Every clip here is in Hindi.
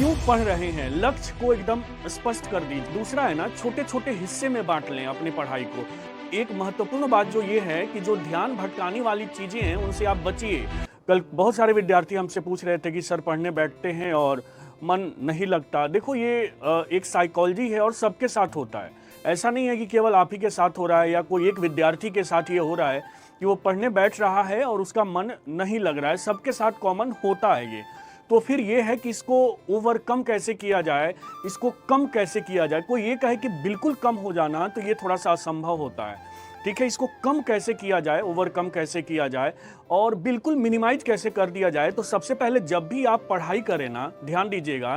क्यों पढ़ रहे हैं, लक्ष्य को एकदम स्पष्ट कर दीजिए। दूसरा है ना, छोटे छोटे हिस्से में बांट लें अपनी पढ़ाई को। एक महत्वपूर्ण बात जो ये है कि जो ध्यान भटकाने वाली चीजें हैं उनसे आप बचिए। कल बहुत सारे विद्यार्थी हमसे पूछ रहे थे कि सर पढ़ने बैठते हैं और मन नहीं लगता। देखो ये एक साइकोलॉजी है और सबके साथ होता है। ऐसा नहीं है कि केवल आप ही के साथ हो रहा है या कोई एक विद्यार्थी के साथ ये हो रहा है कि वो पढ़ने बैठ रहा है और उसका मन नहीं लग रहा है। सबके साथ कॉमन होता है ये। तो फिर ये है कि इसको ओवरकम कैसे किया जाए, इसको कम कैसे किया जाए। कोई ये कहे कि बिल्कुल कम हो जाना तो ये थोड़ा सा असंभव होता है। ठीक है, इसको कम कैसे किया जाए, ओवरकम कैसे किया जाए और बिल्कुल मिनिमाइज कैसे कर दिया जाए। तो सबसे पहले जब भी आप पढ़ाई करें ना, ध्यान दीजिएगा,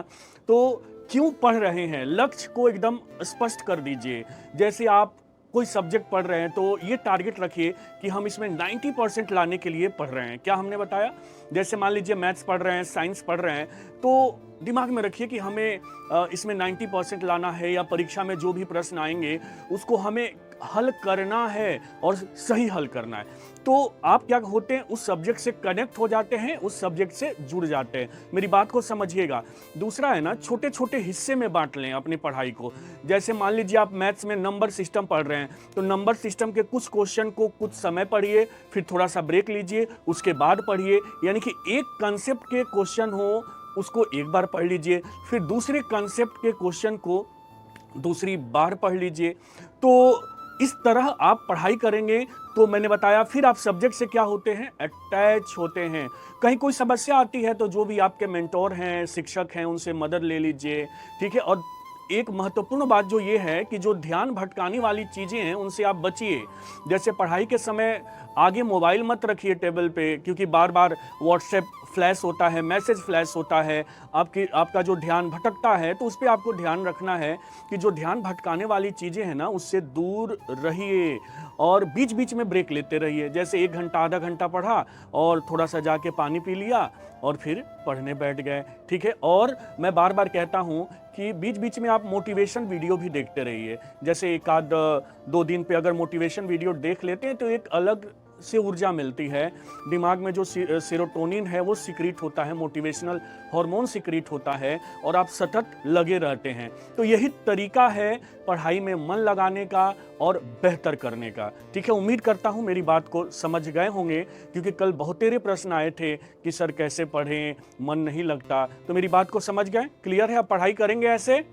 तो क्यों पढ़ रहे हैं, लक्ष्य को एकदम स्पष्ट कर दीजिए। जैसे आप कोई सब्जेक्ट पढ़ रहे हैं तो ये टारगेट रखिए कि हम इसमें 90% लाने के लिए पढ़ रहे हैं। क्या हमने बताया? जैसे मान लीजिए मैथ्स पढ़ रहे हैं, साइंस पढ़ रहे हैं, तो दिमाग में रखिए कि हमें इसमें 90% लाना है या परीक्षा में जो भी प्रश्न आएंगे उसको हमें हल करना है और सही हल करना है। तो आप क्या होते हैं, उस सब्जेक्ट से कनेक्ट हो जाते हैं, उस सब्जेक्ट से जुड़ जाते हैं। मेरी बात को समझिएगा। दूसरा है ना, छोटे छोटे हिस्से में बांट लें अपनी पढ़ाई को। जैसे मान लीजिए आप मैथ्स में नंबर सिस्टम पढ़ रहे हैं, तो नंबर सिस्टम के कुछ क्वेश्चन को कुछ समय पढ़िए, फिर थोड़ा सा ब्रेक लीजिए, उसके बाद पढ़िए। यानी कि एक कंसेप्ट के क्वेश्चन हो उसको एक बार पढ़ लीजिए, फिर दूसरे कंसेप्ट के क्वेश्चन को दूसरी बार पढ़ लीजिए। तो इस तरह आप पढ़ाई करेंगे तो मैंने बताया, फिर आप सब्जेक्ट से क्या होते हैं, अटैच होते हैं। कहीं कोई समस्या आती है तो जो भी आपके मेंटोर हैं, शिक्षक हैं, उनसे मदद ले लीजिए। ठीक है, और एक महत्वपूर्ण बात जो ये है कि जो ध्यान भटकाने वाली चीजें हैं उनसे आप बचिए। जैसे पढ़ाई के समय आगे मोबाइल मत रखिए टेबल पे, क्योंकि बार बार व्हाट्सएप फ्लैश होता है, मैसेज फ्लैश होता है, आपका जो ध्यान भटकता है। तो उस पर आपको ध्यान रखना है कि जो ध्यान भटकाने वाली चीजें हैं ना उससे दूर रहिए और बीच बीच में ब्रेक लेते रहिए। जैसे 1 घंटा आधा घंटा पढ़ा और थोड़ा सा जाके पानी पी लिया और फिर पढ़ने बैठ गए। ठीक है, और मैं बार बार कहता हूँ कि बीच बीच में आप मोटिवेशन वीडियो भी देखते रहिए। जैसे एक आध 2 दिन पे अगर मोटिवेशन वीडियो देख लेते हैं तो एक अलग से ऊर्जा मिलती है। दिमाग में जो सेरोटोनिन है वो सिक्रीट होता है, मोटिवेशनल हार्मोन सिक्रीट होता है और आप सतत लगे रहते हैं। तो यही तरीका है पढ़ाई में मन लगाने का और बेहतर करने का। ठीक है, उम्मीद करता हूँ मेरी बात को समझ गए होंगे, क्योंकि कल बहुतेरे प्रश्न आए थे कि सर कैसे पढ़ें, मन नहीं लगता। तो मेरी बात को समझ गए, क्लियर है? आप पढ़ाई करेंगे ऐसे?